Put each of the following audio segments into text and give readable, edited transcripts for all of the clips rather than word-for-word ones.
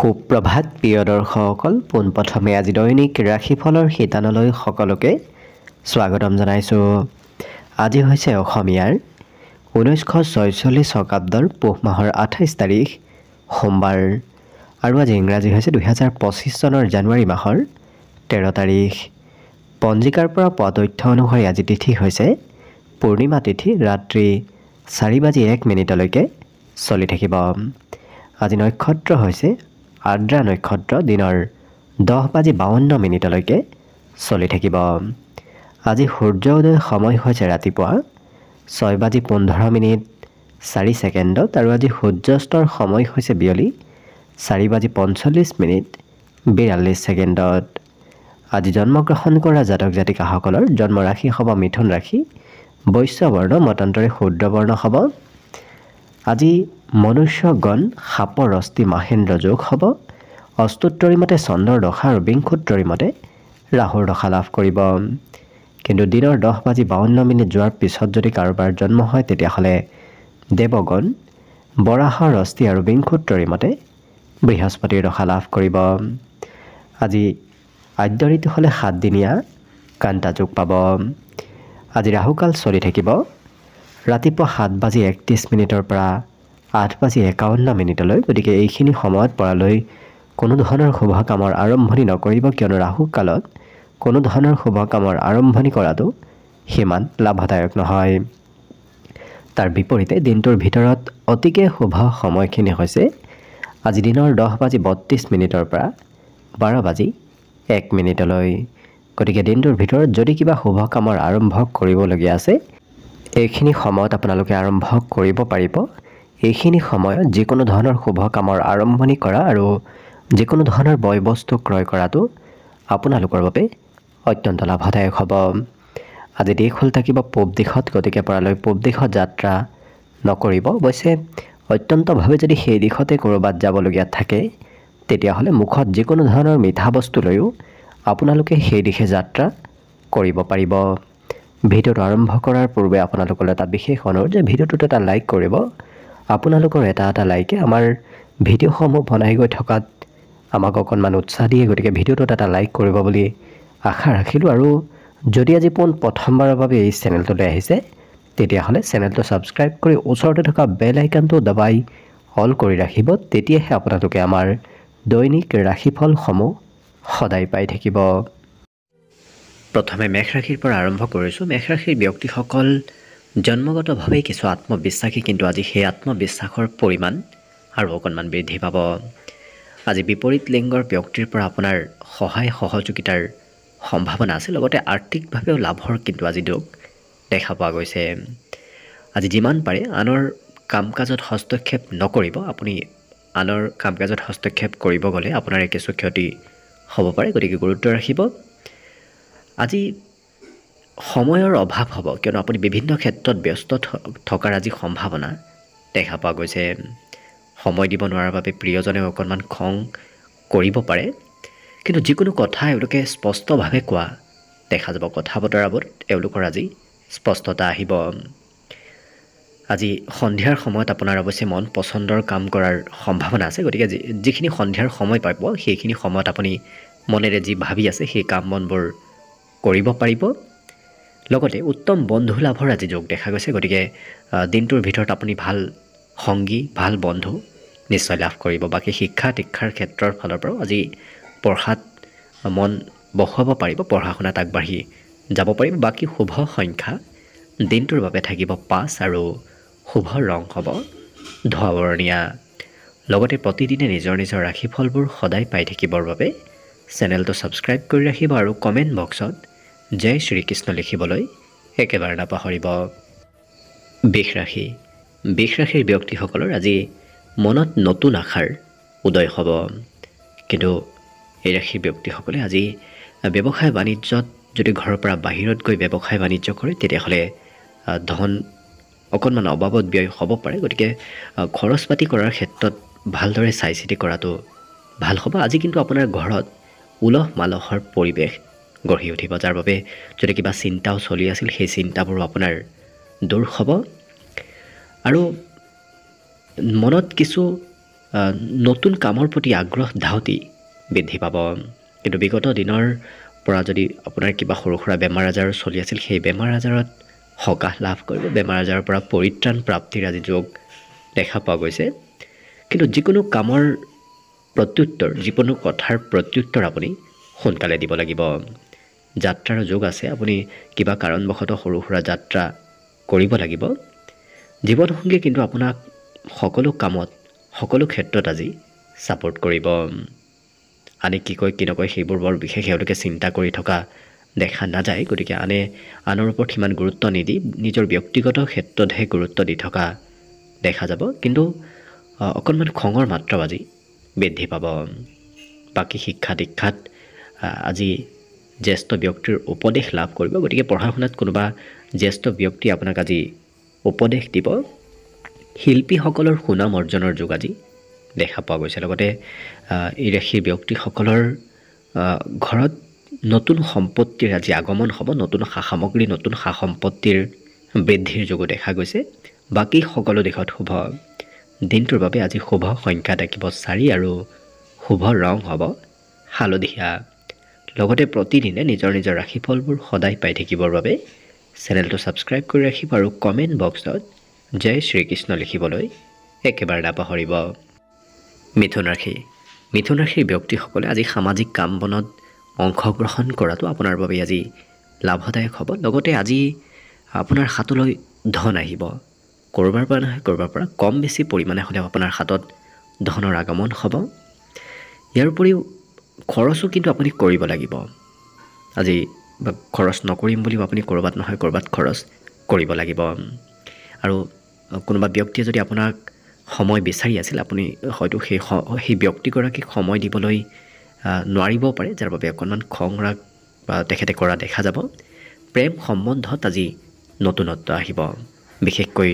সুপ্ৰভাত প্ৰিয় দৰ্শকসকল, পোনপ্ৰথমে আজি দৈনিক ৰাশিফলৰ শিতানলৈ সকলোকে স্বাগতম জনাইছোঁ। আজি হৈছে অসমীয়াৰ 1946 শকাব্দৰ পুহ মাহৰ 28 তাৰিখ সোমবাৰ আৰু আজি ইংৰাজী হৈছে 2025 চনৰ জানুৱাৰী মাহৰ 13 তাৰিখ। পঞ্জিকাৰ পৰা পোৱা তথ্য অনুসৰি আজি তিথি হৈছে পূৰ্ণিমা তিথি, ৰাত্ৰি 4:01 চলি থাকিব। আজি নক্ষত্ৰ হৈছে আদ্ৰা নক্ষত্ৰ, দিনৰ 10:52 চলি থাকিব। আজি সূৰ্য উদয় সময় হৈছে ৰাতিপুৱা 6:15 আৰু আজি সূৰ্যাস্তৰ সময় হৈছে বিয়লি 4:45 আজি জন্মগ্ৰহণ কৰা জাতক জাতিকাসকলৰ জন্ম ৰাশি হ'ব মিথুন ৰাশি, বৈশ্য বৰ্ণ, মতান্তৰে শূদ্ৰ বৰ্ণ হ'ব। আজি মনুষ্যগণ সাপৰ অস্থি মাহেন্দ্ৰ যোগ হ'ব। অষ্টোত্তৰী মতে চন্দ্ৰৰ দশা আৰু বিংশোত্তৰী মতে ৰাহুৰ দশা লাভ কৰিব। কিন্তু দিনৰ 10:52 যোৱাৰ পিছত যদি কাৰোবাৰ জন্ম হয় তেতিয়াহ'লে দেৱগণ বৰাহৰ অস্থি আৰু বিংশোত্তৰী মতে বৃহস্পতিৰ দশা লাভ কৰিব। আজি আদ্য ঋতু হ'লে 7 দিনীয়া কান্তা যোগ পাব। আজি ৰাহুকাল চলি থাকিব ৰাতিপুৱা 7:31 পৰা 8:51। গতিকে এইখিনি সময়ত পৰালৈ কোনো ধৰণৰ শুভ কামৰ আৰম্ভণি নকৰিব, কিয়নো ৰাহু কালত কোনো ধৰণৰ শুভ কামৰ আৰম্ভণি কৰাটো সিমান লাভদায়ক নহয়। তাৰ বিপৰীতে দিনটোৰ ভিতৰত অতিকে শুভ সময়খিনি হৈছে আজি দিনৰ 10:32 পৰা 12:01। গতিকে দিনটোৰ ভিতৰত যদি কিবা শুভ কামৰ আৰম্ভ কৰিবলগীয়া আছে এইখিনি সময়ত আপোনালোকে আৰম্ভ কৰিব পাৰিব। এইখিনি সময়ত যিকোনো ধৰণৰ শুভ কামৰ আৰম্ভণি কৰা আৰু যিকোনো ধৰণৰ বয় বস্তু ক্ৰয় কৰাটো আপোনালোকৰ বাবে অত্যন্ত লাভদায়ক হ'ব। আজি দিশ হ'ল থাকিব পূব দিশত, গতিকে পৰালৈ পূব দিশত যাত্ৰা নকৰিব। অৱশ্যে অত্যন্তভাৱে যদি সেই দিশতে ক'ৰবাত যাবলগীয়া থাকে তেতিয়াহ'লে মুখত যিকোনো ধৰণৰ মিঠা বস্তু লৈও আপোনালোকে সেই দিশে যাত্ৰা কৰিব পাৰিব। ভিডিঅ'টো আৰম্ভ কৰাৰ পূৰ্বে আপোনালোকৰ এটা বিশেষ অনুৰোধ যে ভিডিঅ'টোত এটা লাইক কৰিব। আপোনালোকৰ এটা লাইকে আমাৰ ভিডিঅ'সমূহ বনাই গৈ থকাত আমাক অকণমান উৎসাহ দিয়ে। গতিকে ভিডিঅ'টোত এটা লাইক কৰিব বুলি আশা ৰাখিলোঁ। আৰু যদি আজি প্ৰথমবাৰৰ বাবে এই চেনেলটোলৈ আহিছে তেতিয়াহ'লে চেনেলটো ছাবস্ক্ৰাইব কৰি ওচৰতে থকা বেল আইকনটো দবাই অল কৰি ৰাখিব। তেতিয়াহে আপোনালোকে আমাৰ দৈনিক ৰাশিফলসমূহ সদায় পাই থাকিব। প্ৰথমে মেষ ৰাশিৰ পৰা আৰম্ভ কৰিছোঁ। মেষ ৰাশিৰ ব্যক্তিসকল জন্মগতভাৱে কিছু আত্মবিশ্বাসী, কিন্তু আজি সেই আত্মবিশ্বাসৰ পৰিমাণ আৰু অকণমান বৃদ্ধি পাব। আজি বিপৰীত লিংগৰ ব্যক্তিৰ পৰা আপোনাৰ সহায় সহযোগিতাৰ সম্ভাৱনা আছে, লগতে আৰ্থিকভাৱেও লাভৰ কিন্তু আজি যোগ দেখা পোৱা গৈছে। আজি যিমান পাৰে আনৰ কাম কাজত হস্তক্ষেপ নকৰিব। আপুনি আনৰ কাম কাজত হস্তক্ষেপ কৰিব গ'লে আপোনাৰ কিছু ক্ষতি হ'ব পাৰে, গতিকে গুৰুত্ব ৰাখিব। আজি সময়ৰ অভাৱ হ'ব, কিয়নো আপুনি বিভিন্ন ক্ষেত্ৰত ব্যস্ত থকাৰ আজি সম্ভাৱনা দেখা পোৱা গৈছে। সময় দিব নোৱাৰাৰ বাবে প্ৰিয়জনেও অকণমান খং কৰিব পাৰে, কিন্তু যিকোনো কথা এওঁলোকে স্পষ্টভাৱে কোৱা দেখা যাব। কথা বতৰাবোৰত এওঁলোকৰ আজি স্পষ্টতা আহিব। আজি সন্ধিয়াৰ সময়ত আপোনাৰ অৱশ্যে মন পচন্দৰ কাম কৰাৰ সম্ভাৱনা আছে, গতিকে যিখিনি সন্ধিয়াৰ সময় পাব সেইখিনি সময়ত আপুনি মনেৰে যি ভাবি আছে সেই কাম বনবোৰ কৰিব পাৰিব। লগতে উত্তম বন্ধু লাভৰ আজি যোগ দেখা গৈছে, গতিকে দিনটোৰ ভিতৰত আপুনি ভাল সংগী, ভাল বন্ধু নিশ্চয় লাভ কৰিব। বাকী শিক্ষা দীক্ষাৰ ক্ষেত্ৰৰ ফালৰ পৰাও আজি পঢ়াত মন বহোৱাব পাৰিব, পঢ়া শুনাত আগবাঢ়ি যাব পাৰিব। বাকী শুভ সংখ্যা দিনটোৰ বাবে থাকিব 5 আৰু শুভ ৰং হ'ব ধোঁৱা বৰণীয়া। লগতে প্ৰতিদিনে নিজৰ নিজৰ ৰাশিফলবোৰ সদায় পাই থাকিবৰ বাবে চেনেলটো ছাবস্ক্ৰাইব কৰি ৰাখিব আৰু কমেণ্ট বক্সত জয় শ্ৰীকৃষ্ণ লিখিবলৈ একেবাৰে নাপাহৰিব। বৃষ ৰাশি। বৃষ ৰাশিৰ ব্যক্তিসকলৰ আজি মনত নতুন আশাৰ উদয় হ'ব, কিন্তু এই ৰাশিৰ ব্যক্তিসকলে আজি ব্যৱসায় বাণিজ্যত যদি ঘৰৰ পৰা বাহিৰত গৈ ব্যৱসায় বাণিজ্য কৰে তেতিয়াহ'লে ধন অকণমান অবাবত ব্যয় হ'ব পাৰে। গতিকে খৰচ পাতি কৰাৰ ক্ষেত্ৰত ভালদৰে চাই চিতি কৰাটো ভাল হ'ব। আজি কিন্তু আপোনাৰ ঘৰত উলহ মালহৰ পৰিৱেশ গঢ়ি উঠিব, যাৰ বাবে যদি কিবা চিন্তাও চলি আছিল সেই চিন্তাবোৰো আপোনাৰ দূৰ হ'ব। আৰু মনত কিছু নতুন কামৰ প্ৰতি আগ্ৰহ ধাউতি বৃদ্ধি পাব। কিন্তু বিগত দিনৰ পৰা যদি আপোনাৰ কিবা সৰু সুৰা বেমাৰ আজাৰ চলি আছিল, সেই বেমাৰ আজাৰত সকাহ লাভ কৰিব, বেমাৰ আজাৰৰ পৰা পৰিত্ৰাণ প্ৰাপ্তিৰ আজি যোগ দেখা পোৱা গৈছে। কিন্তু যিকোনো কামৰ প্ৰত্যুত্তৰ, যিকোনো কথাৰ প্ৰত্যুত্তৰ আপুনি সোনকালে দিব লাগিব। যাত্ৰাৰ যোগ আছে, আপুনি কিবা কাৰণবশতঃ সৰু সুৰা যাত্ৰা কৰিব লাগিব। জীৱনসংগী কিন্তু আপোনাক সকলো কামত, সকলো ক্ষেত্ৰত আজি ছাপোৰ্ট কৰিব। আনে কি কয় কি নকয় সেইবোৰ বৰ বিশেষ তেওঁলোকে চিন্তা কৰি থকা দেখা নাযায়। গতিকে আনৰ ওপৰত সিমান গুৰুত্ব নিদি নিজৰ ব্যক্তিগত ক্ষেত্ৰতহে গুৰুত্ব দি থকা দেখা যাব। কিন্তু অকণমান খঙৰ মাত্ৰাও আজি বৃদ্ধি পাব। বাকী শিক্ষা দীক্ষাত আজি জ্যেষ্ঠ ব্যক্তিৰ উপদেশ লাভ কৰিব। গতিকে পঢ়া শুনাত কোনোবা জ্যেষ্ঠ ব্যক্তি আপোনাক আজি উপদেশ দিব। শিল্পীসকলৰ সুনাম অৰ্জনৰ যোগ আজি দেখা পোৱা গৈছে। লগতে এই ৰাশিৰ ব্যক্তিসকলৰ ঘৰত নতুন সম্পত্তিৰ আজি আগমন হ'ব, নতুন সা সামগ্ৰী, নতুন সা সম্পত্তিৰ বৃদ্ধিৰ যোগো দেখা গৈছে। বাকী সকলো দিশত শুভ। দিনটোৰ বাবে আজি শুভ সংখ্যা থাকিব 4 আৰু শুভ ৰং হ'ব হালধীয়া। লগতে প্ৰতিদিনে নিজৰ নিজৰ ৰাশিফলবোৰ সদায় পাই থাকিবৰ বাবে চেনেলটো ছাবস্ক্ৰাইব কৰি ৰাখিব আৰু কমেণ্ট বক্সত জয় শ্ৰীকৃষ্ণ লিখিবলৈ একেবাৰে নাপাহৰিব। মিথুন ৰাশি। মিথুন ৰাশিৰ ব্যক্তিসকলে আজি সামাজিক কাম বনত অংশগ্ৰহণ কৰাটো আপোনাৰ বাবে আজি লাভদায়ক হ'ব। লগতে আজি আপোনাৰ হাতলৈ ধন আহিব। ক'ৰবাৰ পৰা নহয় ক'ৰবাৰ পৰা কম বেছি পৰিমাণে হ'লেও আপোনাৰ হাতত ধনৰ আগমন হ'ব। ইয়াৰ উপৰিও খৰচো কিন্তু আপুনি কৰিব লাগিব। আজি খৰচ নকৰিম বুলিও আপুনি ক'ৰবাত নহয় ক'ৰবাত খৰচ কৰিব লাগিব। আৰু কোনোবা ব্যক্তিয়ে যদি আপোনাক সময় বিচাৰি আছিল, আপুনি হয়তো সেই ব্যক্তিগৰাকীক সময় দিবলৈ নোৱাৰিবও পাৰে, যাৰ বাবে অকণমান খং ৰাগ বা তেখেতে কৰা দেখা যাব। প্ৰেম সম্বন্ধত আজি নতুনত্ব আহিব। বিশেষকৈ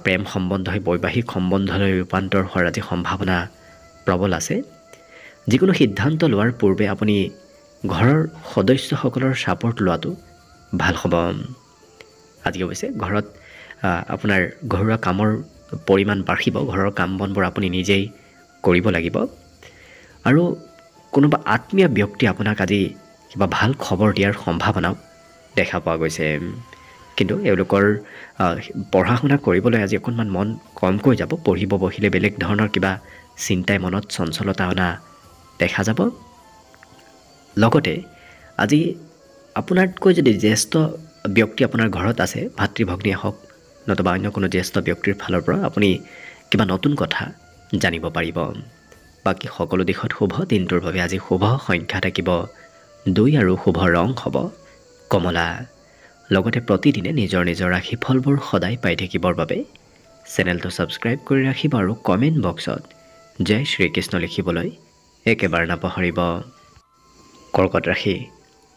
প্ৰেম সম্বন্ধই বৈবাহিক সম্বন্ধলৈ ৰূপান্তৰ হোৱাৰ আজি সম্ভাৱনা প্ৰবল আছে। যিকোনো সিদ্ধান্ত লোৱাৰ পূৰ্বে আপুনি ঘৰৰ সদস্যসকলৰ ছাপোৰ্ট লোৱাটো ভাল হ'ব। আজি অৱশ্যে ঘৰত আপোনাৰ ঘৰুৱা কামৰ পৰিমাণ বাঢ়িব। ঘৰৰ কাম বনবোৰ আপুনি নিজেই কৰিব লাগিব। আৰু কোনোবা আত্মীয় ব্যক্তি আপোনাক আজি কিবা ভাল খবৰ দিয়াৰ সম্ভাৱনাও দেখা পোৱা গৈছে। কিন্তু এওঁলোকৰ পঢ়া শুনা কৰিবলৈ আজি অকণমান মন কমকৈ যাব। পঢ়িব বহিলে বেলেগ ধৰণৰ কিবা চিন্তাই মনত চঞ্চলতা অনা দেখা যাব। লগতে আজি আপোনাতকৈ যদি জ্যেষ্ঠ ব্যক্তি আপোনাৰ ঘৰত আছে, ভাতৃ ভগ্নীয়ে হওক নতুবা অন্য কোনো জ্যেষ্ঠ ব্যক্তিৰ ফালৰ পৰা আপুনি কিবা নতুন কথা জানিব পাৰিব। বাকী সকলো দিশত শুভ। দিনটোৰ বাবে আজি শুভ সংখ্যা থাকিব 2 আৰু শুভ ৰং হ'ব কমলা। লগতে প্ৰতিদিনে নিজৰ নিজৰ ৰাশিফলবোৰ সদায় পাই থাকিবৰ বাবে চেনেলটো ছাবস্ক্ৰাইব কৰি ৰাখিব আৰু কমেণ্ট বক্সত জয় শ্ৰীকৃষ্ণ লিখিবলৈ একেবাৰে নাপাহৰিব। কৰ্কট ৰাশি।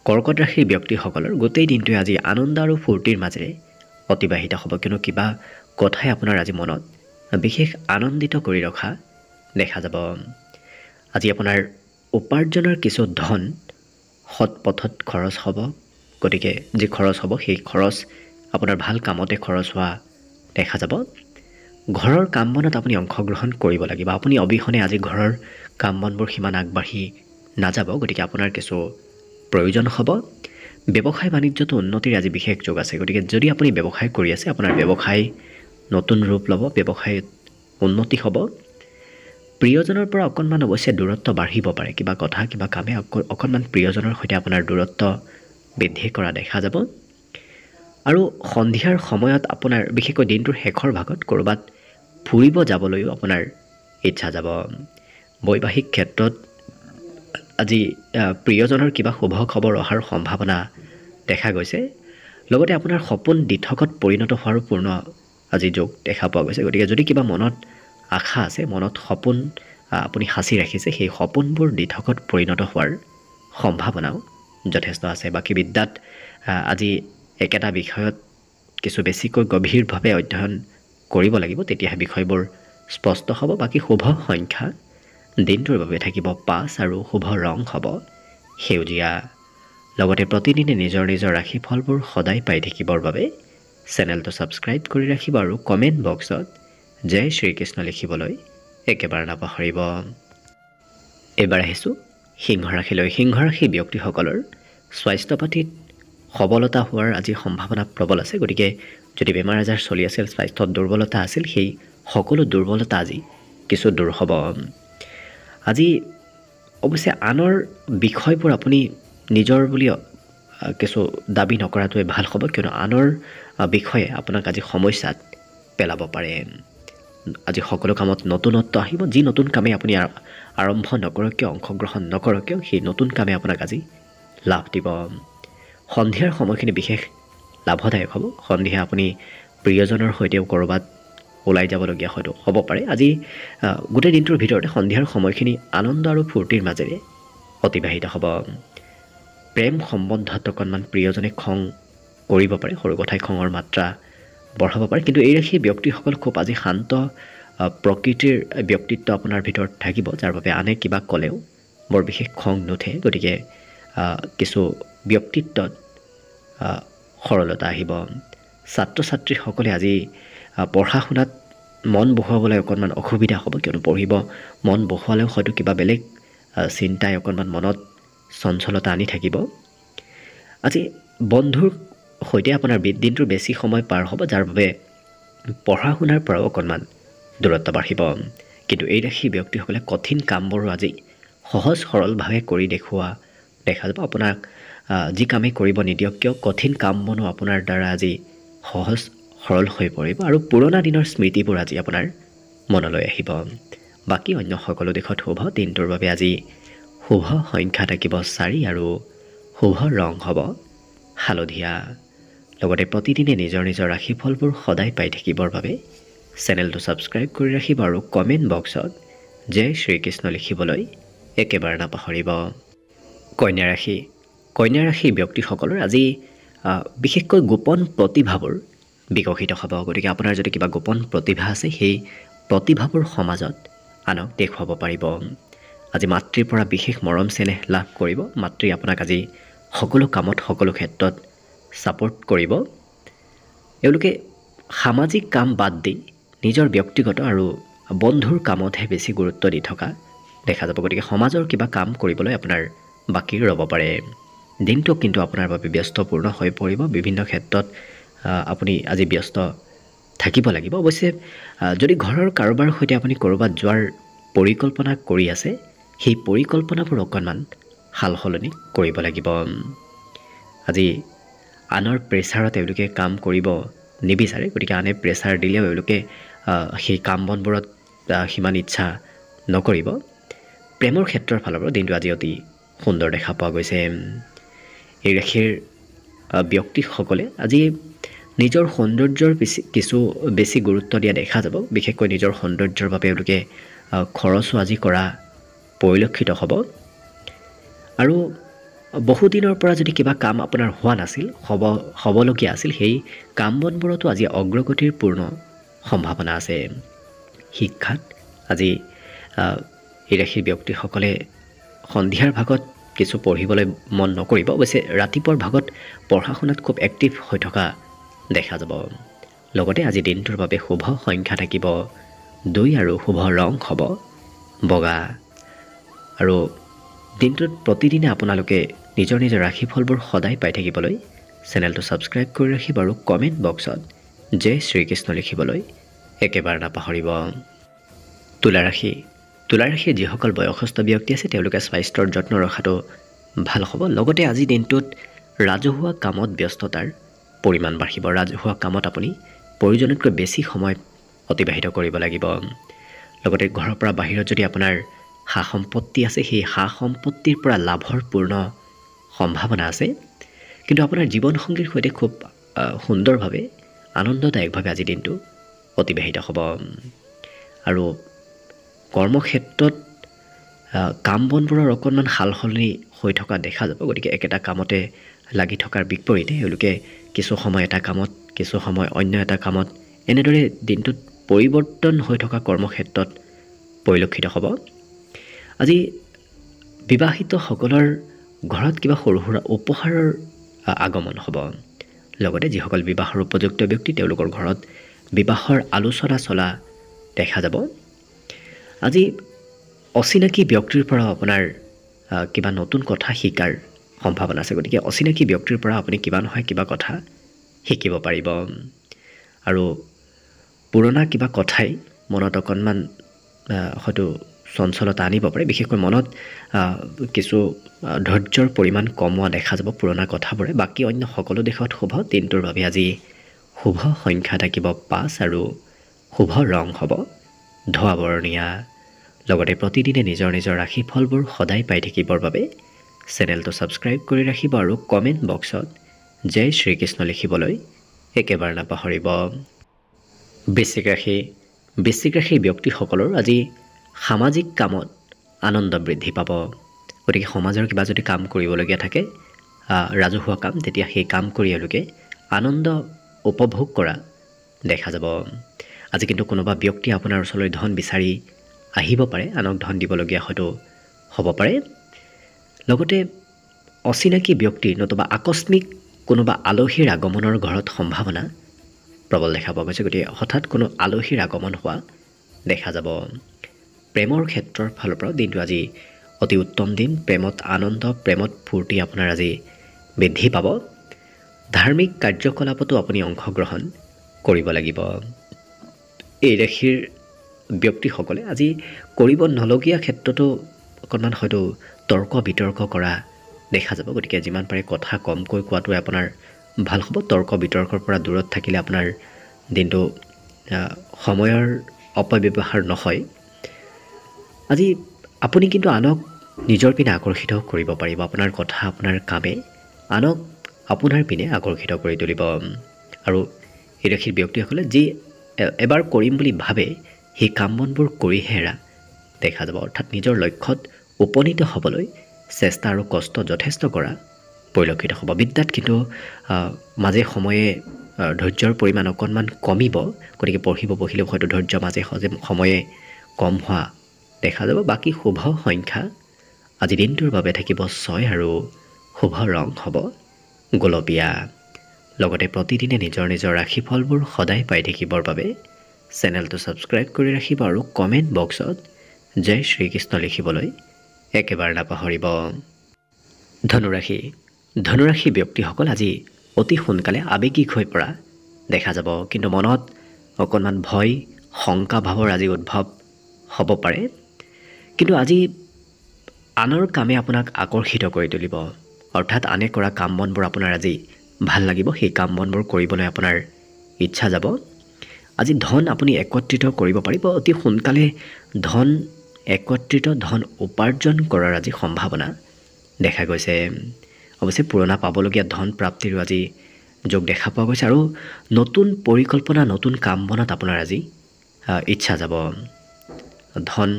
কৰ্কট ৰাশিৰ ব্যক্তিসকলৰ গোটেই দিনটোৱে আজি আনন্দ আৰু ফূৰ্তিৰ মাজেৰে অতিবাহিত হ'ব। কিয়নো কিবা কথাই আপোনাৰ আজি মনত বিশেষ আনন্দিত কৰি ৰখা দেখা যাব। আজি আপোনাৰ উপাৰ্জনৰ কিছু ধন সৎ পথত খৰচ হ'ব। গতিকে যি খৰচ হ'ব সেই খৰচ আপোনাৰ ভাল কামতে খৰচ হোৱা দেখা যাব। ঘৰৰ কাম বনত আপুনি অংশগ্ৰহণ কৰিব লাগিব। আপুনি অবিহনে আজি ঘৰৰ কাম বনবোৰ সিমান আগবাঢ়ি নাযাব। গতিকে আপোনাৰ কিছু প্ৰয়োজন হ'ব। ব্যৱসায় বাণিজ্যটো উন্নতিৰ আজি বিশেষ যোগ আছে। গতিকে যদি আপুনি ব্যৱসায় কৰি আছে, আপোনাৰ ব্যৱসায় নতুন ৰূপ ল'ব, ব্যৱসায়ত উন্নতি হ'ব। প্ৰিয়জনৰ পৰা অকণমান অৱশ্যে দূৰত্ব বাঢ়িব পাৰে। কিবা কথা কিবা কামে অকণমান প্ৰিয়জনৰ সৈতে আপোনাৰ দূৰত্ব বৃদ্ধি কৰা দেখা যাব। আৰু সন্ধিয়াৰ সময়ত আপোনাৰ বিশেষকৈ দিনটোৰ শেষৰ ভাগত ক'ৰবাত ফুৰিব যাবলৈও আপোনাৰ ইচ্ছা যাব। বৈবাহিক ক্ষেত্ৰত আজি প্ৰিয়জনৰ কিবা শুভ খবৰ অহাৰ সম্ভাৱনা দেখা গৈছে। লগতে আপোনাৰ সপোন দিঠকত পৰিণত হোৱাৰো পূৰ্ণ আজি যোগ দেখা পোৱা গৈছে। গতিকে যদি কিবা মনত আশা আছে, মনত সপোন আপুনি সাঁচি ৰাখিছে, সেই সপোনবোৰ দিঠকত পৰিণত হোৱাৰ সম্ভাৱনাও যথেষ্ট আছে। বাকী বিদ্যাত আজি একেটা বিষয়ত কিছু বেছিকৈ গভীৰভাৱে অধ্যয়ন কৰিব লাগিব, তেতিয়াহে বিষয়বোৰ স্পষ্ট হ'ব। বাকী শুভ সংখ্যা দিনটোৰ বাবে থাকিব 5 আৰু শুভ ৰং হ'ব সেউজীয়া। লগতে প্ৰতিদিনে নিজৰ নিজৰ ৰাশিফলবোৰ সদায় পাই থাকিবৰ বাবে চেনেলটো ছাবস্ক্ৰাইব কৰি ৰাখিব আৰু কমেণ্ট বক্সত জয় শ্ৰীকৃষ্ণ লিখিবলৈ একেবাৰে নাপাহৰিব। এইবাৰ আহিছোঁ সিংহ ৰাশিলৈ। সিংহ ৰাশি ব্যক্তিসকলৰ স্বাস্থ্য পাতিত সবলতা হোৱাৰ আজি সম্ভাৱনা প্ৰবল আছে। গতিকে যদি বেমাৰ আজাৰ চলি আছিল, স্বাস্থ্যত দুৰ্বলতা আছিল, সেই সকলো দুৰ্বলতা আজি কিছু দূৰ হ'ব। আজি অৱশ্যে আনৰ বিষয়বোৰ আপুনি নিজৰ বুলি কিছু দাবী নকৰাটোৱে ভাল হ'ব, কিয়নো আনৰ বিষয়ে আপোনাক আজি সমস্যাত পেলাব পাৰে। আজি সকলো কামত নতুনত্ব আহিব। যি নতুন কামে আপুনি আৰম্ভ নকৰক কিয়, অংশগ্ৰহণ নকৰক কিয়, সেই নতুন কামে আপোনাক আজি লাভ দিব। সন্ধিয়াৰ সময়খিনি বিশেষ লাভদায়ক হ'ব। সন্ধিয়া আপুনি প্ৰিয়জনৰ সৈতেও ক'ৰবাত ওলাই যাবলগীয়া হয়তো হ'ব পাৰে। আজি গোটেই দিনটোৰ ভিতৰতে সন্ধিয়াৰ সময়খিনি আনন্দ আৰু ফূৰ্তিৰ মাজেৰে অতিবাহিত হ'ব। প্ৰেম সম্বন্ধত অকণমান প্ৰিয়জনে খং কৰিব পাৰে, সৰু কথাই খঙৰ মাত্ৰা বঢ়াব পাৰে। কিন্তু এই ৰাশিৰ ব্যক্তিসকল খুব আজি শান্ত প্ৰকৃতিৰ ব্যক্তিত্ব আপোনাৰ ভিতৰত থাকিব, যাৰ বাবে আনে কিবা ক'লেও বৰ বিশেষ খং নুঠে। গতিকে কিছু ব্যক্তিত্বত সৰলতা আহিব। ছাত্ৰ ছাত্ৰীসকলে আজি পঢ়া শুনাত মন বহুৱাবলৈ অকণমান অসুবিধা হ'ব, কিয়নো পঢ়িব মন বহুৱালেও হয়তো কিবা বেলেগ চিন্তাই অকণমান মনত চঞ্চলতা আনি থাকিব। আজি বন্ধুৰ সৈতে আপোনাৰ দিনটোৰ বেছি সময় পাৰ হ'ব, যাৰ বাবে পঢ়া শুনাৰ পৰাও অকণমান দূৰত্ব বাঢ়িব। কিন্তু এই ৰাশি ব্যক্তিসকলে কঠিন কামবোৰো আজি সহজ সৰলভাৱে কৰি দেখুওৱা দেখা যাব। আপোনাক যি কামেই কৰিব নিদিয়ক কিয়, কঠিন কামবোৰো আপোনাৰ দ্বাৰা আজি সহজ সৰল হৈ পৰিব আৰু পুৰণা দিনৰ স্মৃতিবোৰ আজি আপোনাৰ মনলৈ আহিব। বাকী অন্য সকলো দিশত শুভ। দিনটোৰ বাবে আজি শুভ সংখ্যা থাকিব 4 আৰু শুভ ৰং হ'ব হালধীয়া। লগতে প্ৰতিদিনে নিজৰ নিজৰ ৰাশিফলবোৰ সদায় পাই থাকিবৰ বাবে চেনেলটো ছাবস্ক্ৰাইব কৰি ৰাখিব আৰু কমেণ্ট বক্সত জয় শ্ৰীকৃষ্ণ লিখিবলৈ একেবাৰে নাপাহৰিব। কন্যা ৰাশি। কন্যা ৰাশি ব্যক্তিসকলৰ আজি বিশেষকৈ গোপন প্ৰতিভাবোৰ বিকশিত হ'ব। গতিকে আপোনাৰ যদি কিবা গোপন প্ৰতিভা আছে, সেই প্ৰতিভাবোৰ সমাজত আনক দেখুৱাব পাৰিব। আজি মাতৃৰ পৰা বিশেষ মৰম চেনেহ লাভ কৰিব। মাতৃ আপোনাক আজি সকলো কামত সকলো ক্ষেত্ৰত ছাপোৰ্ট কৰিব। এওঁলোকে সামাজিক কাম বাদ দি নিজৰ ব্যক্তিগত আৰু বন্ধুৰ কামতহে বেছি গুৰুত্ব দি থকা দেখা যাব। গতিকে সমাজৰ কিবা কাম কৰিবলৈ আপোনাৰ বাকী ৰ'ব পাৰে। দিনটো কিন্তু আপোনাৰ বাবে ব্যস্তপূৰ্ণ হৈ পৰিব। বিভিন্ন ক্ষেত্ৰত আপুনি আজি ব্যস্ত থাকিব লাগিব। অৱশ্যে যদি ঘৰৰ কাৰোবাৰ সৈতে আপুনি ক'ৰবাত যোৱাৰ পৰিকল্পনা কৰি আছে, সেই পৰিকল্পনাবোৰ অকণমান সাল সলনি কৰিব লাগিব। আজি আনৰ প্ৰেছাৰত এওঁলোকে কাম কৰিব নিবিচাৰে। গতিকে আনে প্ৰেছাৰ দিলেও এওঁলোকে সেই কাম বনবোৰত সিমান ইচ্ছা নকৰিব। প্ৰেমৰ ক্ষেত্ৰৰ ফালৰ পৰা দিনটো আজি অতি সুন্দৰ দেখা পোৱা গৈছে। এই ৰাশিৰ ব্যক্তিসকলে আজি নিজৰ সৌন্দৰ্যৰ কিছু বেছি গুৰুত্ব দিয়া দেখা যাব। বিশেষকৈ নিজৰ সৌন্দৰ্যৰ বাবে এওঁলোকে খৰচো আজি কৰা পৰিলক্ষিত হ'ব। আৰু বহুদিনৰ পৰা যদি কিবা কাম আপোনাৰ হোৱা নাছিল, হ'বলগীয়া আছিল, সেই কাম বনবোৰতো আজি অগ্ৰগতিৰ পূৰ্ণ সম্ভাৱনা আছে। শিক্ষাত আজি এই ৰাশিৰ ব্যক্তিসকলে সন্ধিয়াৰ ভাগত কিছু পঢ়িবলৈ মন নকৰিব। অৱশ্যে ৰাতিপুৱাৰ ভাগত পঢ়া শুনাত খুব এক্টিভ হৈ থকা দেখা যাব। লগতে আজি দিনটোৰ বাবে শুভ সংখ্যা থাকিব 2 আৰু শুভ ৰং হ'ব বগা। আৰু দিনটোত প্ৰতিদিনে আপোনালোকে নিজৰ নিজৰ ৰাশিফলবোৰ সদায় পাই থাকিবলৈ চেনেলটো ছাবস্ক্ৰাইব কৰি ৰাখিব আৰু কমেণ্ট বক্সত জয় শ্ৰীকৃষ্ণ লিখিবলৈ একেবাৰে নাপাহৰিব। তুলা ৰাশি। তুলা ৰাশিৰ যিসকল বয়সস্থ ব্যক্তি আছে, তেওঁলোকে স্বাস্থ্যৰ যত্ন ৰখাটো ভাল হ'ব। লগতে আজি দিনটোত ৰাজহুৱা কামত ব্যস্ততাৰ পৰিমাণ বাঢ়িব। ৰাজহুৱা কামত আপুনি প্ৰয়োজনতকৈ বেছি সময় অতিবাহিত কৰিব লাগিব। লগতে ঘৰৰ পৰা বাহিৰত যদি আপোনাৰ সা সম্পত্তি আছে, সেই সা সম্পত্তিৰ পৰা লাভৰ পূৰ্ণ সম্ভাৱনা আছে। কিন্তু আপোনাৰ জীৱনসংগীৰ সৈতে খুব সুন্দৰভাৱে আনন্দদায়কভাৱে আজি দিনটো অতিবাহিত হ'ব। আৰু কৰ্মক্ষেত্ৰত কাম বনবোৰৰ অকণমান সাল সলনি হৈ থকা দেখা যাব। গতিকে একেটা কামতে লাগি থকাৰ বিপৰীতে এওঁলোকে কিছু সময় এটা কামত, কিছু সময় অন্য এটা কামত, এনেদৰে দিনটোত পৰিৱৰ্তন হৈ থকা কৰ্মক্ষেত্ৰত পৰিলক্ষিত হ'ব। আজি বিবাহিতসকলৰ ঘৰত কিবা সৰু সুৰা উপহাৰৰ আগমন হ'ব। লগতে যিসকল বিবাহৰ উপযুক্ত ব্যক্তি, তেওঁলোকৰ ঘৰত বিবাহৰ আলোচনা চলা দেখা যাব। আজি অচিনাকি ব্যক্তিৰ পৰা আপোনাৰ কিবা নতুন কথা শিকাৰ সম্ভাৱনা আছে। গতিকে অচিনাকি ব্যক্তিৰ পৰা আপুনি কিবা নহয় কিবা কথা শিকিব পাৰিব। আৰু পুৰণা কিবা কথাই মনত অকণমান হয়তো চঞ্চলতা আনিব পাৰে। বিশেষকৈ মনত কিছু ধৈৰ্যৰ পৰিমাণ কমোৱা দেখা যাব পুৰণা কথাবোৰে। বাকী অন্য সকলো দিশত শুভ। দিনটোৰ বাবে আজি শুভ সংখ্যা থাকিব 5 আৰু শুভ ৰং হ'ব ধোঁৱা বৰণীয়া। লগতে প্ৰতিদিনে নিজৰ নিজৰ ৰাশিফলবোৰ সদায় পাই থাকিবৰ বাবে চেনেলটো ছাবস্ক্ৰাইব কৰি ৰাখিব আৰু কমেণ্ট বক্সত জয় শ্ৰীকৃষ্ণ লিখিবলৈ একেবাৰে নাপাহৰিব। বৃশ্চিক ৰাশি। বৃশ্চিক ৰাশিৰ ব্যক্তিসকলৰ আজি সামাজিক কামত আনন্দ বৃদ্ধি পাব। গতিকে সমাজৰ কিবা যদি কাম কৰিবলগীয়া থাকে ৰাজহুৱা কাম, তেতিয়া সেই কাম কৰি এওঁলোকে আনন্দ উপভোগ কৰা দেখা যাব। আজি কিন্তু কোনোবা ব্যক্তি আপোনাৰ ওচৰলৈ ধন বিচাৰি আহিব পাৰে, আনক ধন দিবলগীয়া হয়তো হ'ব পাৰে। লগতে অচিনাকি ব্যক্তিৰ নতুবা আকস্মিক কোনোবা আলহীৰ আগমনৰ ঘৰত সম্ভাৱনা প্ৰবল দেখা পোৱা গৈছে। গতিকে হঠাৎ কোনো আলহীৰ আগমন হোৱা দেখা যাব। প্ৰেমৰ ক্ষেত্ৰৰ ফালৰ পৰা দিনটো আজি অতি উত্তম দিন। প্ৰেমত আনন্দ, প্ৰেমত ফূৰ্তি আপোনাৰ আজি বৃদ্ধি পাব। ধাৰ্মিক কাৰ্যকলাপতো আপুনি অংশগ্ৰহণ কৰিব লাগিব। এই ৰাশিৰ ব্যক্তিসকলে আজি কৰিব নলগীয়া ক্ষেত্ৰতো অকণমান হয়তো তৰ্ক বিতৰ্ক কৰা দেখা যাব। গতিকে যিমান পাৰে কথা কমকৈ কোৱাটোৱে আপোনাৰ ভাল হ'ব। তৰ্ক বিতৰ্কৰ পৰা দূৰত থাকিলে আপোনাৰ দিনটো সময়ৰ অপব্যৱহাৰ নহয়। আজি আপুনি কিন্তু আনক নিজৰ পিনে আকৰ্ষিত কৰিব পাৰিব। আপোনাৰ কথা, আপোনাৰ কামে আনক আপোনাৰ পিনে আকৰ্ষিত কৰি তুলিব। আৰু এই ৰাশিৰ ব্যক্তিসকলে যি এবাৰ কৰিম বুলি ভাবে সেই কাম বনবোৰ কৰিহে এৰা দেখা যাব। অৰ্থাৎ নিজৰ লক্ষ্যত উপনীত হ'বলৈ চেষ্টা আৰু কষ্ট যথেষ্ট কৰা পৰিলক্ষিত হ'ব। বিদ্যাত কিন্তু মাজে সময়ে ধৈৰ্যৰ পৰিমাণ অকণমান কমিব। গতিকে পঢ়িব বহিলেও হয়তো ধৈৰ্য মাজে সময়ে কম হোৱা দেখা যাব। বাকী শুভ সংখ্যা আজি দিনটোৰ বাবে থাকিব 6 আৰু শুভ ৰং হ'ব গোলপীয়া। লগতে প্ৰতিদিনে নিজৰ নিজৰ ৰাশিফলবোৰ সদায় পাই থাকিবৰ বাবে চেনেলটো ছাবস্ক্ৰাইব কৰি ৰাখিব আৰু কমেণ্ট বক্সত জয় শ্ৰীকৃষ্ণ লিখিবলৈ একেবাৰে নাপাহৰিব। ধনুৰাশি। ধনুৰাশি ব্যক্তিসকল আজি অতি সোনকালে আৱেগিক হৈ পৰা দেখা যাব। কিন্তু মনত অকণমান ভয়, শংকা ভাৱৰ আজি উদ্ভৱ হ'ব পাৰে। কিন্তু আজি আনৰ কামে আপোনাক আকৰ্ষিত কৰি তুলিব। অৰ্থাৎ আনে কৰা কাম বনবোৰ আপোনাৰ আজি ভাল লাগিব। সেই কাম বনবোৰ কৰিবলৈ আপোনাৰ ইচ্ছা যাব। আজি ধন আপুনি একত্ৰিত কৰিব পাৰিব। অতি সোনকালে ধন একত্ৰিত, ধন উপাৰ্জন কৰাৰ আজি সম্ভাৱনা দেখা গৈছে। অৱশ্যে পুৰণা পাবলগীয়া ধন প্ৰাপ্তিৰো আজি যোগ দেখা পোৱা গৈছে। আৰু নতুন পৰিকল্পনা, নতুন কাম বনত আপোনাৰ আজি ইচ্ছা যাব। ধন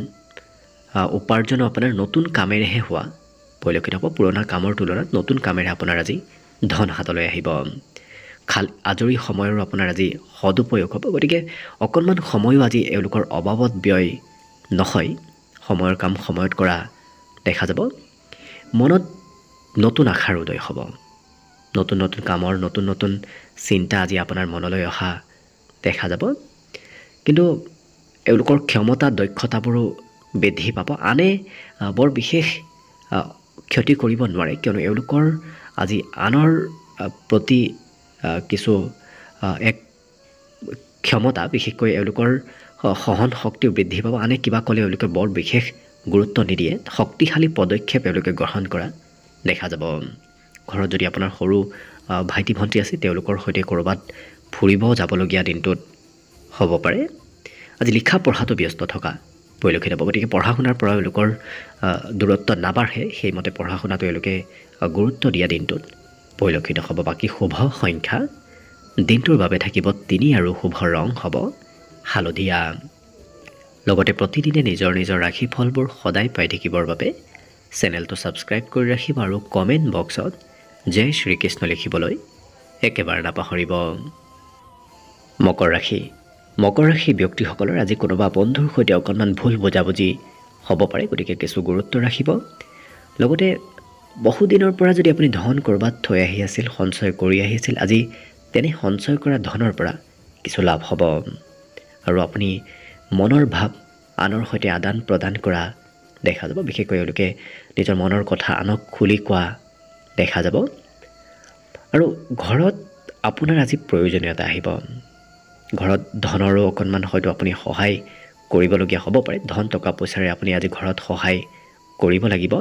উপাৰ্জনো আপোনাৰ নতুন কামেৰেহে হোৱা পৰিলক্ষিত হ'ব। পুৰণা কামৰ তুলনাত নতুন কামেৰে আপোনাৰ আজি ধন হাতলৈ আহিব। আজৰি সময়ৰো আপোনাৰ আজি সদুপয়োগ হ'ব। গতিকে অকণমান সময়ো আজি এওঁলোকৰ অবাবত ব্যয় নহয়। সময়ৰ কাম সময়ত কৰা দেখা যাব। মনত নতুন আশাৰ উদয় হ'ব। নতুন নতুন কামৰ নতুন নতুন চিন্তা আজি আপোনাৰ মনলৈ অহা দেখা যাব। কিন্তু এওঁলোকৰ ক্ষমতা, দক্ষতাবোৰো বৃদ্ধি পাব। আনে বৰ বিশেষ ক্ষতি কৰিব নোৱাৰে, কিয়নো এওঁলোকৰ আজি আনৰ প্ৰতি কিছু এক ক্ষমতা, বিশেষকৈ এওঁলোকৰ সহন শক্তিও বৃদ্ধি পাব। আনে কিবা ক'লে এওঁলোকে বৰ বিশেষ গুৰুত্ব নিদিয়ে। শক্তিশালী পদক্ষেপ এওঁলোকে গ্ৰহণ কৰা দেখা যাব। ঘৰত যদি আপোনাৰ সৰু ভাইটি ভণ্টি আছে, তেওঁলোকৰ সৈতে ক'ৰবাত ফুৰিব যাবলগীয়া দিনটোত হ'ব পাৰে। আজি লিখা পঢ়াটো ব্যস্ত থকা পৰিলক্ষিত হ'ব। গতিকে পঢ়া শুনাৰ পৰা এওঁলোকৰ দূৰত্ব নাবাঢ়ে, সেইমতে পঢ়া শুনাটো এওঁলোকে গুৰুত্ব দিয়া দিনটোত পৰিলক্ষিত হ'ব। বাকী শুভ সংখ্যা দিনটোৰ বাবে থাকিব 3 আৰু শুভ ৰং হ'ব হালধীয়া। লগতে প্ৰতিদিনে নিজৰ নিজৰ ৰাশিফলবোৰ সদায় পাই থাকিবৰ বাবে চেনেলটো ছাবস্ক্ৰাইব কৰি ৰাখিব আৰু কমেণ্ট বক্সত জয় শ্ৰীকৃষ্ণ লিখিবলৈ একেবাৰে নাপাহৰিব। মকৰ ৰাশি। মকৰ ৰাশি ব্যক্তিসকলৰ আজি কোনোবা বন্ধুৰ সৈতে অকণমান ভুল বুজাবুজি হ'ব পাৰে। গতিকে কিছু গুৰুত্ব ৰাখিব। লগতে বহুদিনৰ পৰা যদি আপুনি ধন ক'ৰবাত থৈ আহি আছিল, সঞ্চয় কৰি আহিছিল, আজি তেনে সঞ্চয় কৰা ধনৰ পৰা কিছু লাভ হ'ব। আৰু আপুনি মনৰ ভাৱ আনৰ সৈতে আদান প্ৰদান কৰা দেখা যাব। বিশেষকৈ এওঁলোকে নিজৰ মনৰ কথা আনক খুলি কোৱা দেখা যাব। আৰু ঘৰত আপোনাৰ আজি প্ৰয়োজনীয়তা আহিব। ঘৰত ধনৰো অকণমান হয়তো আপুনি সহায় কৰিবলগীয়া হ'ব পাৰে। ধন টকা পইচাৰে আপুনি আজি ঘৰত সহায় কৰিব লাগিব।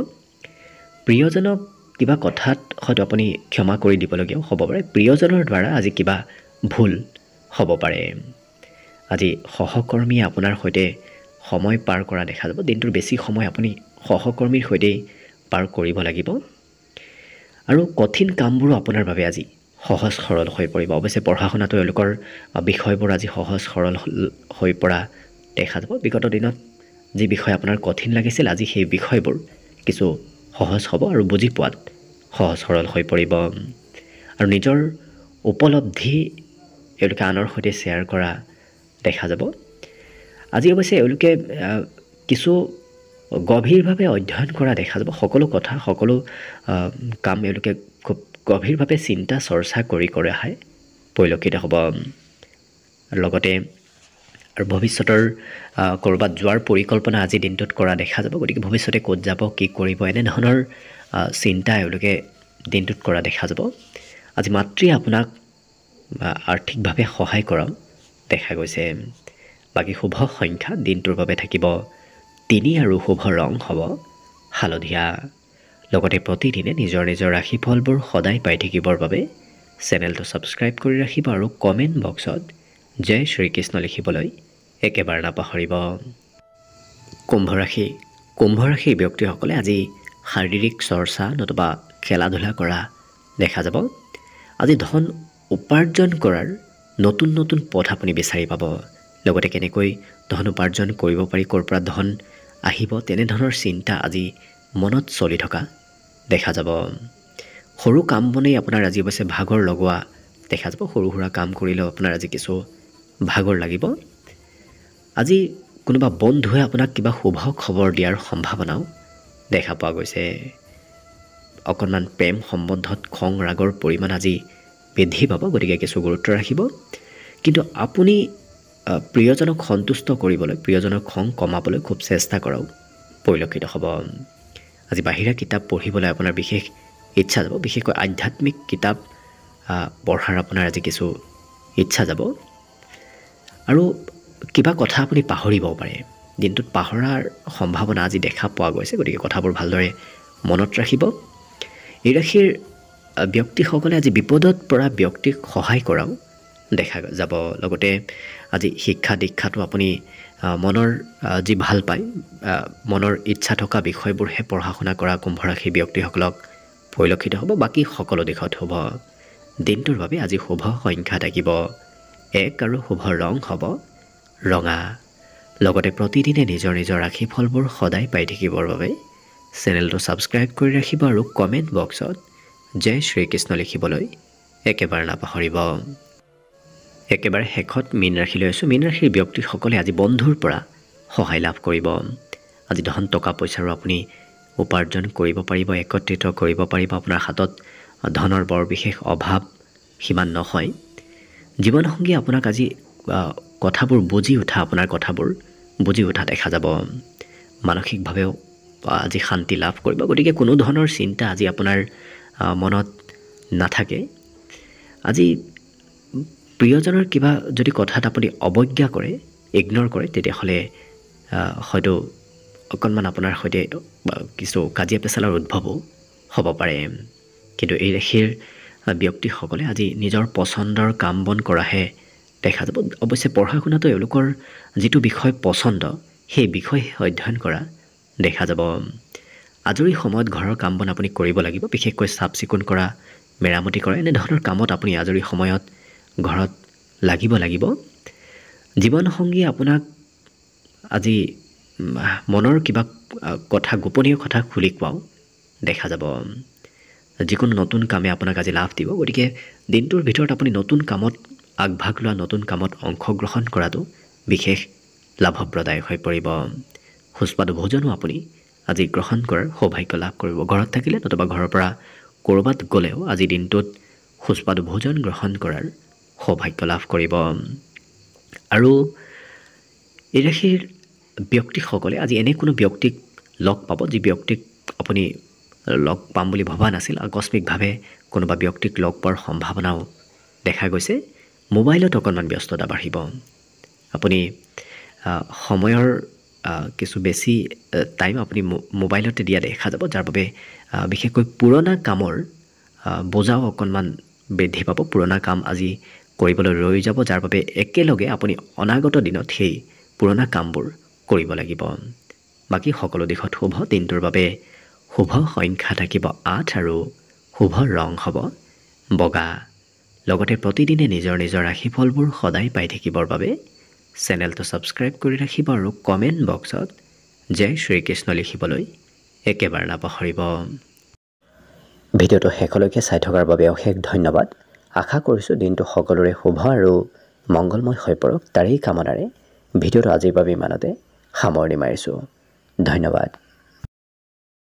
প্ৰিয়জনক কিবা কথাত হয়তো আপুনি ক্ষমা কৰি দিবলগীয়াও হ'ব পাৰে। প্ৰিয়জনৰ দ্বাৰা আজি কিবা ভুল হ'ব পাৰে। আজি সহকৰ্মীয়ে আপোনাৰ সৈতে সময় পাৰ কৰা দেখা যাব। দিনটোৰ বেছি সময় আপুনি সহকৰ্মীৰ সৈতেই পাৰ কৰিব লাগিব। আৰু কঠিন কামবোৰো আপোনাৰ বাবে আজি সহজ সৰল হৈ পৰিব। অৱশ্যে পঢ়া শুনাতো এওঁলোকৰ বিষয়বোৰ আজি সহজ সৰল হৈ পৰা দেখা যাব। বিগত দিনত যি বিষয় আপোনাৰ কঠিন লাগিছিল, আজি সেই বিষয়বোৰ কিছু সহজ হ'ব আৰু বুজি পোৱাত সহজ সৰল হৈ পৰিব। আৰু নিজৰ উপলব্ধি এওঁলোকে আনৰ সৈতে শ্বেয়াৰ কৰা দেখা যাব। আজি অৱশ্যে এওঁলোকে কিছু গভীৰভাৱে অধ্যয়ন কৰা দেখা যাব। সকলো কথা সকলো কাম এওঁলোকে খুব গভীৰভাৱে চিন্তা চৰ্চা কৰি অহা পৰিলক্ষিত হ'ব। লগতে আৰু ভৱিষ্যতৰ ক'ৰবাত যোৱাৰ পৰিকল্পনা আজি দিনটোত কৰা দেখা যাব। গতিকে ভৱিষ্যতে ক'ত যাব, কি কৰিব, এনেধৰণৰ চিন্তা এওঁলোকে দিনটোত কৰা দেখা যাব। আজি মাতৃয়ে আপোনাক আৰ্থিকভাৱে সহায় কৰা দেখা গৈছে। বাকী শুভ সংখ্যা দিনটোৰ বাবে থাকিব 3 আৰু শুভ ৰং হ'ব হালধীয়া। লগতে প্ৰতিদিনে নিজৰ নিজৰ ৰাশিফলবোৰ সদায় পাই থাকিবৰ বাবে চেনেলটো ছাবস্ক্ৰাইব কৰি ৰাখিব আৰু কমেণ্ট বক্সত জয় শ্ৰীকৃষ্ণ লিখিবলৈ একেবাৰে নাপাহৰিব। কুম্ভ ৰাশিৰ ব্যক্তিসকলে আজি শাৰীৰিক চৰ্চা নতুবা খেলা ধূলা কৰা দেখা যাব। আজি ধন উপাৰ্জন কৰাৰ নতুন নতুন পথ আপুনি বিচাৰি পাব। লগতে কেনেকৈ ধন উপাৰ্জন কৰিব পাৰি, ক'ৰ পৰা ধন আহিব, তেনেধৰণৰ চিন্তা আজি মনত চলি থকা দেখা যাব। সৰু কাম বনেই আপোনাৰ আজি অৱশ্যে ভাগৰ লগোৱা দেখা যাব। সৰু সুৰা কাম কৰিলেও আপোনাৰ আজি কিছু ভাগৰ লাগিব। আজি কোনোবা বন্ধুৱে আপোনাক কিবা শুভ খবৰ দিয়াৰ সম্ভাৱনাও দেখা পোৱা গৈছে। অকণমান প্ৰেম সম্বন্ধত খং ৰাগৰ পৰিমাণ আজি বৃদ্ধি পাব। গতিকে কিছু গুৰুত্ব ৰাখিব। কিন্তু আপুনি প্ৰিয়জনক সন্তুষ্ট কৰিবলৈ, প্ৰিয়জনক খং কমাবলৈ খুব চেষ্টা কৰাও পৰিলক্ষিত হ'ব। আজি বাহিৰা কিতাপ পঢ়িবলৈ আপোনাৰ বিশেষ ইচ্ছা যাব। বিশেষকৈ আধ্যাত্মিক কিতাপ পঢ়াৰ আপোনাৰ আজি কিছু ইচ্ছা যাব। আৰু কিবা কথা আপুনি পাহৰিবও পাৰে। দিনটোত পাহৰাৰ সম্ভাৱনা আজি দেখা পোৱা গৈছে। গতিকে কথাবোৰ ভালদৰে মনত ৰাখিব। এই ৰাশিৰ ব্যক্তিসকলে আজি বিপদত পৰা ব্যক্তিক সহায় কৰাও দেখা যাব। লগতে আজি শিক্ষা দীক্ষাটো আপুনি মনৰ যি ভাল পায়, মনৰ ইচ্ছা থকা বিষয়বোৰহে পঢ়া শুনা কৰা কুম্ভ ৰাশিৰ ব্যক্তিসকলক পৰিলক্ষিত হ'ব। বাকী সকলো দিশত হ'ব। দিনটোৰ বাবে আজি শুভ সংখ্যা থাকিব 1 আৰু শুভ ৰং হ'ব ৰঙা। লগতে প্ৰতিদিনে নিজৰ নিজৰ ৰাশিফলবোৰ সদায় পাই থাকিবৰ বাবে চেনেলটো ছাবস্ক্ৰাইব কৰি ৰাখিব আৰু কমেণ্ট বক্সত জয় শ্ৰীকৃষ্ণ লিখিবলৈ একেবাৰে নাপাহৰিব। একেবাৰে শেষত মীন ৰাশিলৈ আছোঁ। মীন ৰাশিৰ ব্যক্তিসকলে আজি বন্ধুৰ পৰা সহায় লাভ কৰিব। আজি ধন টকা পইচাৰো আপুনি উপাৰ্জন কৰিব পাৰিব, একত্ৰিত কৰিব পাৰিব। আপোনাৰ হাতত ধনৰ বৰ বিশেষ অভাৱ সিমান নহয়। জীৱনসংগী আপোনাক আজি কথাবোৰ বুজি উঠা, আপোনাৰ কথাবোৰ বুজি উঠা দেখা যাব। মানসিকভাৱেও আজি শান্তি লাভ কৰিব। গতিকে কোনো ধৰণৰ চিন্তা আজি আপোনাৰ মনত নাথাকে। আজি প্ৰিয়জনৰ কিবা যদি কথাত আপুনি অৱজ্ঞা কৰে, ইগন'ৰ কৰে, তেতিয়াহ'লে হয়তো অকণমান আপোনাৰ সৈতে কিছু কাজিয়া পেচালৰ উদ্ভৱো হ'ব পাৰে। কিন্তু এই ৰাশিৰ ব্যক্তিসকলে আজি নিজৰ পচন্দৰ কাম বন কৰাহে দেখা যাব। অৱশ্যে পঢ়া শুনাটো এওঁলোকৰ যিটো বিষয় পচন্দ, সেই বিষয়ে অধ্যয়ন কৰা দেখা যাব। আজৰি সময়ত ঘৰৰ কাম বন আপুনি কৰিব লাগিব। বিশেষকৈ চাফ চিকুণ কৰা, মেৰামতি কৰা, এনেধৰণৰ কামত আপুনি আজৰি সময়ত ঘৰত লাগিব। জীৱনসংগীয়ে আপোনাক আজি মনৰ কিবা কথা, গোপনীয় কথা খুলি কোৱাও দেখা যাব। যিকোনো নতুন কামে আপোনাক আজি লাভ দিব। গতিকে দিনটোৰ ভিতৰত আপুনি নতুন কামত আগভাগ লোৱা, নতুন কামত অংশগ্ৰহণ কৰাটো বিশেষ লাভপ্ৰদায়ক হৈ পৰিব। সুস্বাদু ভোজনো আপুনি আজি গ্ৰহণ কৰাৰ সৌভাগ্য লাভ কৰিব। ঘৰত থাকিলে নতুবা ঘৰৰ পৰা ক'ৰবাত গ'লেও আজি দিনটোত সুস্বাদু ভোজন গ্ৰহণ কৰাৰ সৌভাগ্য লাভ কৰিব। আৰু এই ৰাশিৰ ব্যক্তিসকলে আজি এনে কোনো ব্যক্তিক লগ পাব যি ব্যক্তিক আপুনি লগ পাম বুলি ভবা নাছিল আকস্মিকভাৱে কোনোবা ব্যক্তিক লগ পোৱাৰ সম্ভাৱনাও দেখা গৈছে মোবাইলত অকণমান ব্যস্ততা বাঢ়িব আপুনি সময়ৰ কিছু বেছি টাইম আপুনি মোবাইলতে দিয়া দেখা যাব যাৰ বাবে বিশেষকৈ পুৰণা কামৰ বোজাও অকণমান বৃদ্ধি পাব পুৰণা কাম আজি কৰিবলৈ ৰৈ যাব যাৰ বাবে একেলগে আপুনি অনাগত দিনত সেই পুৰণা কামবোৰ কৰিব লাগিব বাকী সকলো দিশত শুভ দিনটোৰ বাবে শুভ সংখ্যা থাকিব 8 আৰু শুভ ৰং হ'ব বগা লগতে প্ৰতিদিনে নিজৰ নিজৰ ৰাশিফলবোৰ সদায় পাই থাকিবৰ বাবে চেনেলটো ছাবস্ক্ৰাইব কৰি ৰাখিব আৰু কমেণ্ট বক্সত জয় শ্ৰীকৃষ্ণ লিখিবলৈ একেবাৰে নাপাহৰিব ভিডিঅ'টো শেষলৈকে চাই থকাৰ বাবে অশেষ ধন্যবাদ আশা কৰিছোঁ দিনটো সকলোৰে শুভ আৰু মংগলময় হৈ পৰক তাৰেই কামনাৰে ভিডিঅ'টো আজিৰ বাবে ইমানতে সামৰণি মাৰিছোঁ ধন্যবাদ